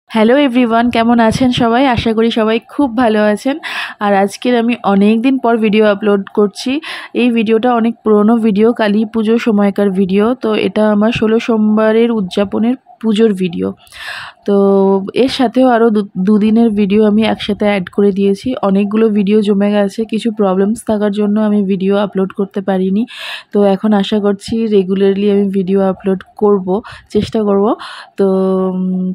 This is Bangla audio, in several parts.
হ্যালো এভরিওয়ান, কেমন আছেন সবাই? আশা করি সবাই খুব ভালো আছেন। আর আজকের আমি অনেক দিন পর ভিডিও আপলোড করছি। এই ভিডিওটা অনেক পুরনো ভিডিও, কালী পুজোর সময়কার ভিডিও। তো এটা আমার 16 সোমবারের উদযাপনের পুজোর ভিডিও। তো এর সাথেও আরও দুদিনের ভিডিও আমি একসাথে অ্যাড করে দিয়েছি। অনেকগুলো ভিডিও জমে গেছে, কিছু প্রবলেমস থাকার জন্য আমি ভিডিও আপলোড করতে পারিনি। তো এখন আশা করছি রেগুলারলি আমি ভিডিও আপলোড করব, চেষ্টা করব। তো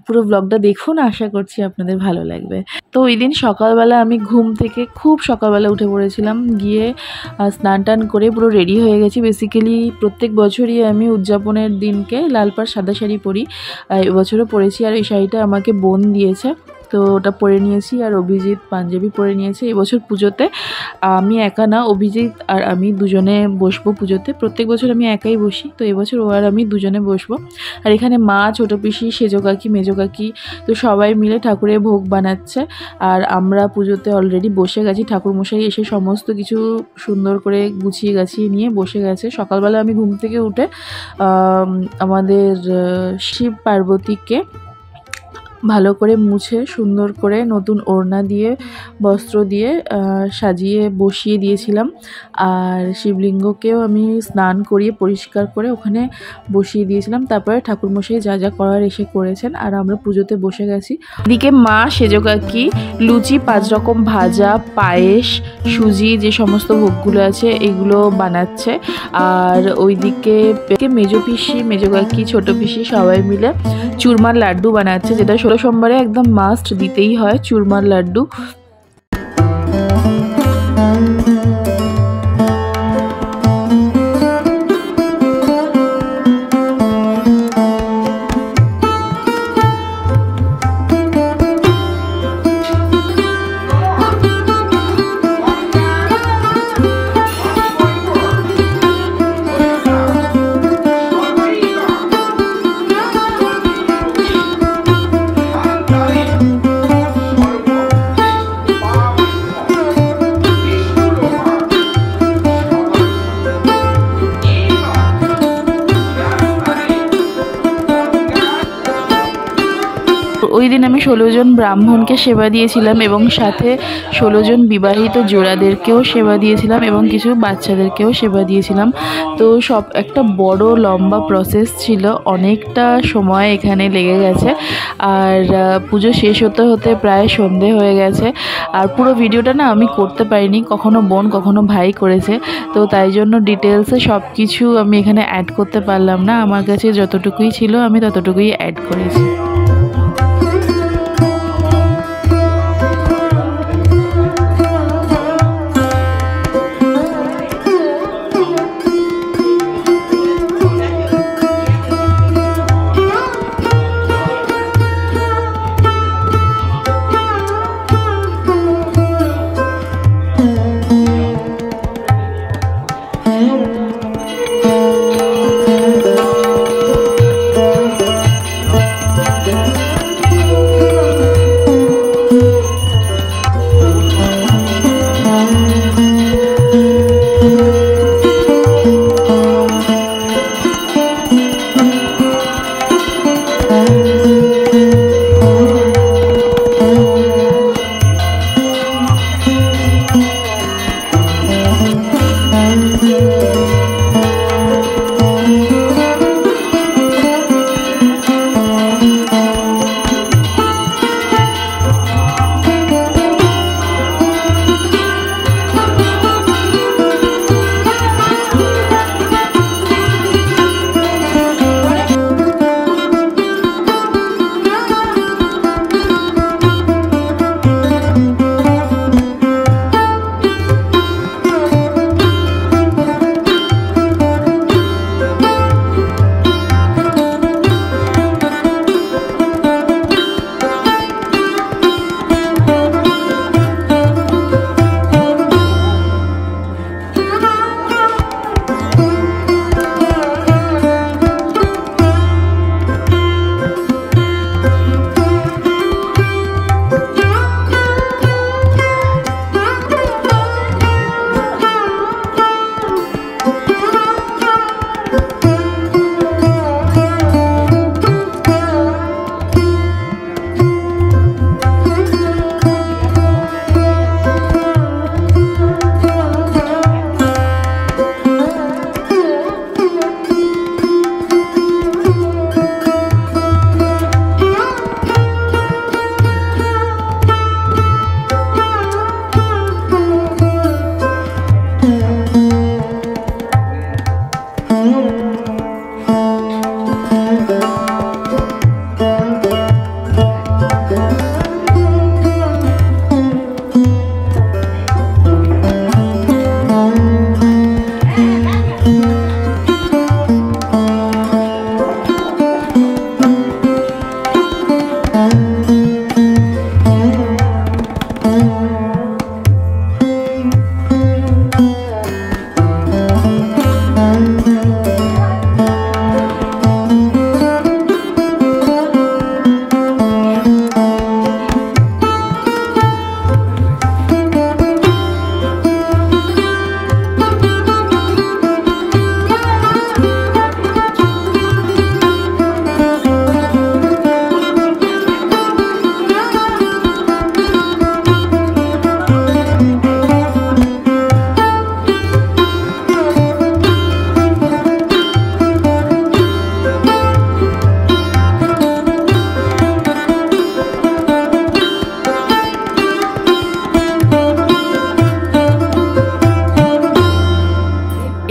পুরো ব্লগটা দেখুন, আশা করছি আপনাদের ভালো লাগবে। তো ওই দিন সকালবেলা আমি ঘুম থেকে খুব সকালবেলা উঠে পড়েছিলাম, গিয়ে স্নান টান করে পুরো রেডি হয়ে গেছি। বেসিক্যালি প্রত্যেক বছরই আমি উদযাপনের দিনকে লাল পাড় সাদা শাড়ি পরি, এবছরও পরেছি। আর এই শাড়িটা আমাকে বোন দিয়েছে, তো ওটা পরে নিয়েছি। আর অভিজিৎ পাঞ্জাবি পরে নিয়েছে। এবছর পুজোতে আমি একা না, অভিজিৎ আর আমি দুজনে বসবো পুজোতে। প্রত্যেক বছর আমি একাই বসি, তো এবছর ও আর আমি দুজনে বসবো। আর এখানে মা, ছোটো পিসি, সেজো কাকি, মেজো কাকি, তো সবাই মিলে ঠাকুরের ভোগ বানাচ্ছে। আর আমরা পুজোতে অলরেডি বসে গেছি। ঠাকুরমশাই এসে সমস্ত কিছু সুন্দর করে গুছিয়ে গাছিয়ে নিয়ে বসে গেছে। সকালবেলা আমি ঘুম থেকে উঠে আমাদের শিব পার্বতীকে ভালো করে মুছে সুন্দর করে নতুন ওড়না দিয়ে বস্ত্র দিয়ে সাজিয়ে বসিয়ে দিয়েছিলাম। আর শিবলিঙ্গকেও আমি স্নান করিয়ে পরিষ্কার করে ওখানে বসিয়ে দিয়েছিলাম। তারপরে ঠাকুরমশাই যা যা করার এসে করেছেন, আর আমরা পুজোতে বসে গেছি। এদিকে মা, সেজো কাকি লুচি, 5 রকম ভাজা, পায়েস, সুজি, যে সমস্ত ভোগগুলো আছে এগুলো বানাচ্ছে। আর ওইদিকে মেজো পিসি, মেজো কাকি, ছোটো পিসি সবাই মিলে চুরমার লাড্ডু বানাচ্ছে, যেটা 16 সোমবারে একদম মাস্ট দিতেই হয়, চুরমার লাড্ডু। ওই দিন আমি 16 জন ব্রাহ্মণকে সেবা দিয়েছিলাম, এবং সাথে 16 জন বিবাহিত জোড়াদেরকেও সেবা দিয়েছিলাম, এবং কিছু বাচ্চাদেরকেও সেবা দিয়েছিলাম। তো সব একটা বড় লম্বা প্রসেস ছিল, অনেকটা সময় এখানে লেগে গেছে। আর পুজো শেষ হতে হতে প্রায় সন্ধে হয়ে গেছে। আর পুরো ভিডিওটা না আমি করতে পারিনি, কখনো বোন কখনো ভাই করেছে। তো তাই জন্য ডিটেলসে সব কিছু আমি এখানে অ্যাড করতে পারলাম না। আমার কাছে যতটুকুই ছিল আমি ততটুকুই অ্যাড করেছি।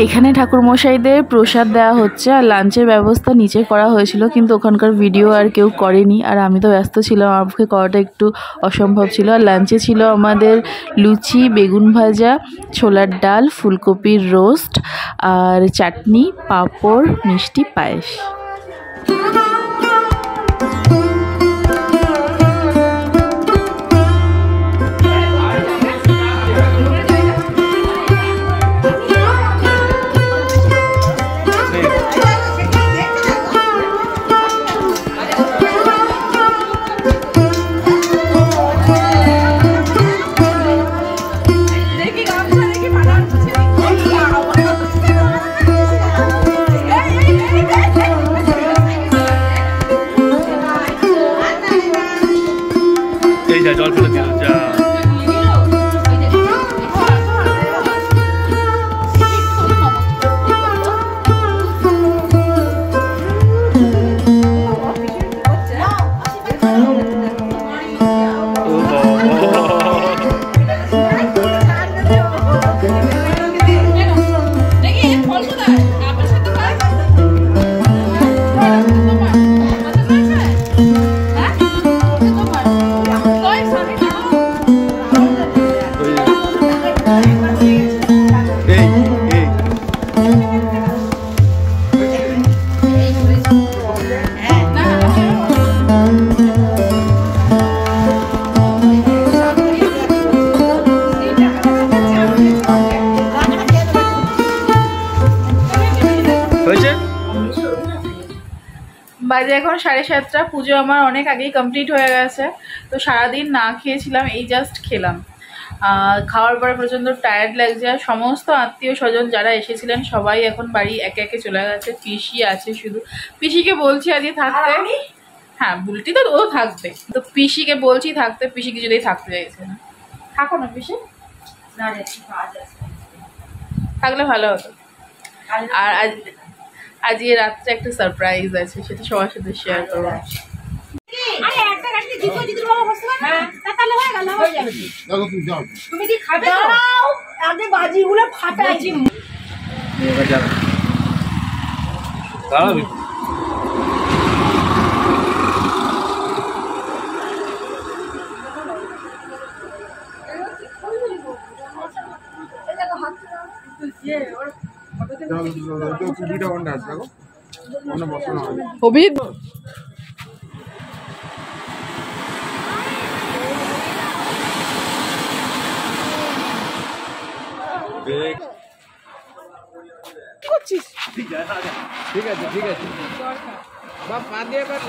এখানে ঠাকুরমশাইদের প্রসাদ দেওয়া হচ্ছে আর লাঞ্চের ব্যবস্থা নিচে করা হয়েছিল, কিন্তু ওখানকার ভিডিও আর কেউ করেনি আর আমি তো ব্যস্ত ছিলাম, আমার পক্ষে করাটা একটু অসম্ভব ছিল। আর লাঞ্চে ছিল আমাদের লুচি, বেগুন ভাজা, ছোলার ডাল, ফুলকপির রোস্ট আর চাটনি, পাঁপড়, মিষ্টি, পায়েস। জল ফেলে দিল যা। বাজে এখন 7:30। পুজো আমার অনেক আগেই কমপ্লিট হয়ে গেছে। তো সারাদিন না খেয়েছিলাম, এই জাস্ট খেলাম। খাওয়ার পরে প্রচণ্ড টায়ার্ড লাগছে। আর সমস্ত আত্মীয় স্বজন যারা এসেছিলেন সবাই এখন বাড়ি একে একে চলে গেছে। পিসি আছে শুধু, পিসিকে বলছি আজকে থাকতে। হ্যাঁ, বুলটি তো ও থাকবে, তো পিসিকে বলছি থাকতে, পিসি কিছুতেই থাকতে চাইছে না। থাকো না পিসি, থাকলে ভালো হতো। আর আজকে রাত্রে একটা সারপ্রাইজ আছে, সেটা সবার সাথে শেয়ার করবো। তুমি কি খাবে? আগে বাজিগুলো ফাটাইছি। অভিজিৎ করছিস? ঠিক আছে ঠিক আছে বাপ পা দিয়ে এবার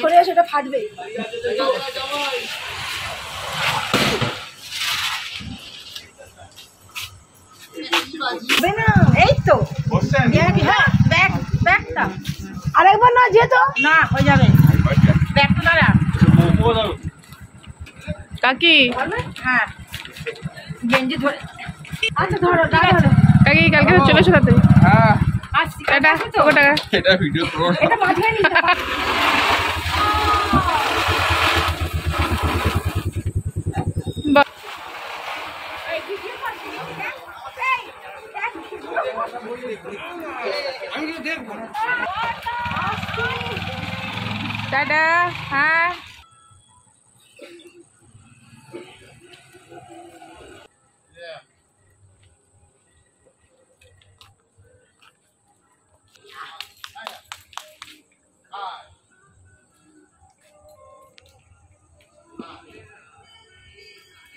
সরে আসে, এটা ফাটবে। এই তো আরেকবার না যেত না হয়ে যাবে। কাকি, হ্যাঁ গেঞ্জি ধরে। আচ্ছা ধরো কাকি কালকে চলে এসো তাতে। হ্যাঁ টাটা, টাটা। এটা ভিডিও করো, এটা মাঝখানে নিতে হবে। টাটা। হ্যাঁ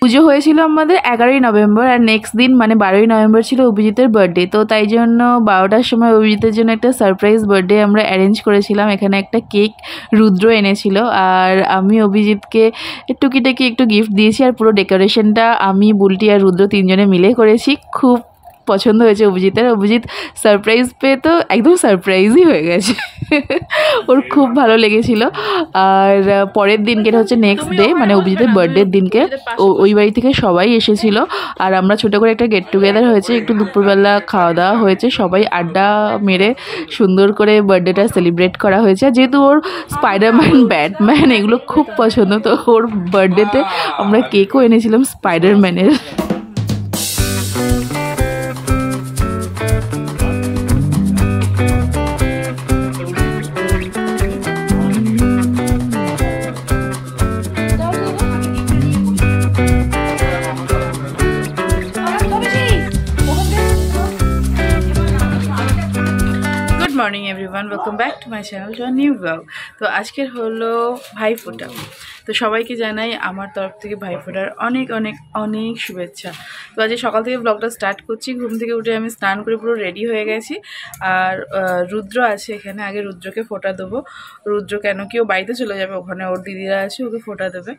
পুজো হয়েছিল আমাদের 11ই নভেম্বর, আর নেক্সট দিন মানে 12ই নভেম্বর ছিল অভিজিতের বার্থডে। তো তাই জন্য 12টার সময় অভিজিতের জন্য একটা সারপ্রাইজ বার্থডে আমরা অ্যারেঞ্জ করেছিলাম। এখানে একটা কেক রুদ্র এনেছিল, আর আমি অভিজিৎকে টুকিটাকি একটু গিফট দিয়েছি। আর পুরো ডেকোরেশনটা আমি, বুলটি আর রুদ্র তিনজনে মিলে করেছি। খুব পছন্দ হয়েছে অভিজিতের। অভিজিৎ সারপ্রাইজ পেয়ে তো একদম সারপ্রাইজই হয়ে গেছে। ওর খুব ভালো লেগেছিল। আর পরের দিনকে এটা হচ্ছে নেক্সট ডে, মানে অভিজিতের বার্থডের দিনকে ওই বাড়ি থেকে সবাই এসেছিলো। আর আমরা ছোটো করে একটা গেট টুগেদার হয়েছে, একটু দুপুরবেলা খাওয়া দাওয়া হয়েছে, সবাই আড্ডা মেরে সুন্দর করে বার্থডেটা সেলিব্রেট করা হয়েছে। যেহেতু ওর স্পাইডারম্যান, ব্যাটম্যান এগুলো খুব পছন্দ, তো ওর বার্থডেতে আমরা কেকও এনেছিলাম স্পাইডারম্যানের। Morning everyone, welcome back to my channel to new blog. তো আজকের হলো ভাইফোঁটা। তো সবাইকে জানাই আমার তরফ থেকে ভাইফোঁটার অনেক অনেক অনেক শুভেচ্ছা। তো আজকে সকাল থেকে ব্লগটা স্টার্ট করছি। ঘুম থেকে উঠে আমি স্নান করে পুরো রেডি হয়ে গেছি। আর রুদ্র আছে এখানে, আগে রুদ্রকে ফোঁটা দেবো। রুদ্র কেন কি ও বাড়িতে চলে যাবে, ওখানে ওর দিদিরা আছে, ওকে ফোঁটা দেবে।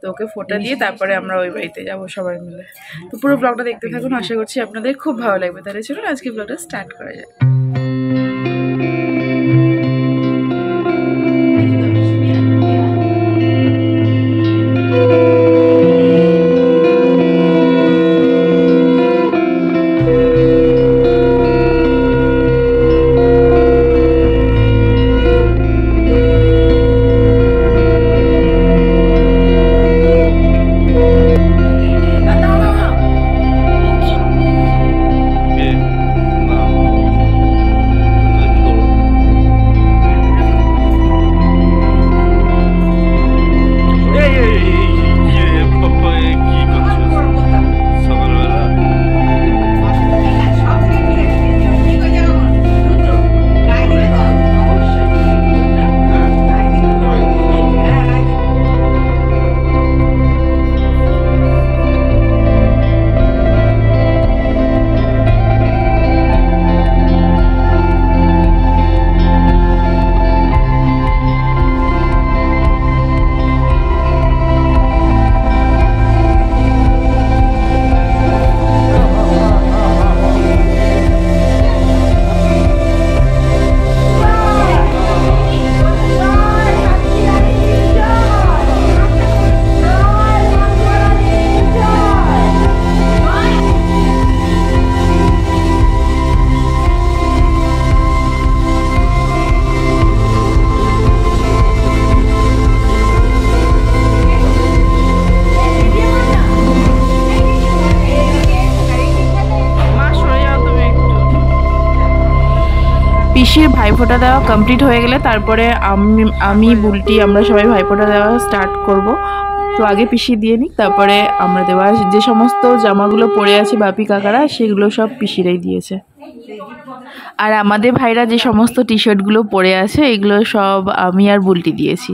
তো ওকে ফোঁটা দিয়ে তারপরে আমরা ওই বাড়িতে যাবো সবাই মিলে। তো পুরো ব্লগটা দেখতে থাকুন, আশা করছি আপনাদের খুব ভালো লাগবে। তাহলে চলুন আজকে ব্লগটা স্টার্ট করা যায়। পিসির ভাইফোঁটা দেওয়া কমপ্লিট হয়ে গেলে তারপরে আমি বুলটি আমরা সবাই ভাইফোঁটা দেওয়া স্টার্ট করব। তো আগে পিসি দিয়ে নিই, তারপরে আমরা দেওয়া। যে সমস্ত জামাগুলো পরে আছে বাপি কাকারা, সেগুলো সব পিসিরাই দিয়েছে। আর আমাদের ভাইরা যে সমস্ত টি শার্টগুলো পরে আছে, এগুলো সব আমি আর বুলটি দিয়েছি।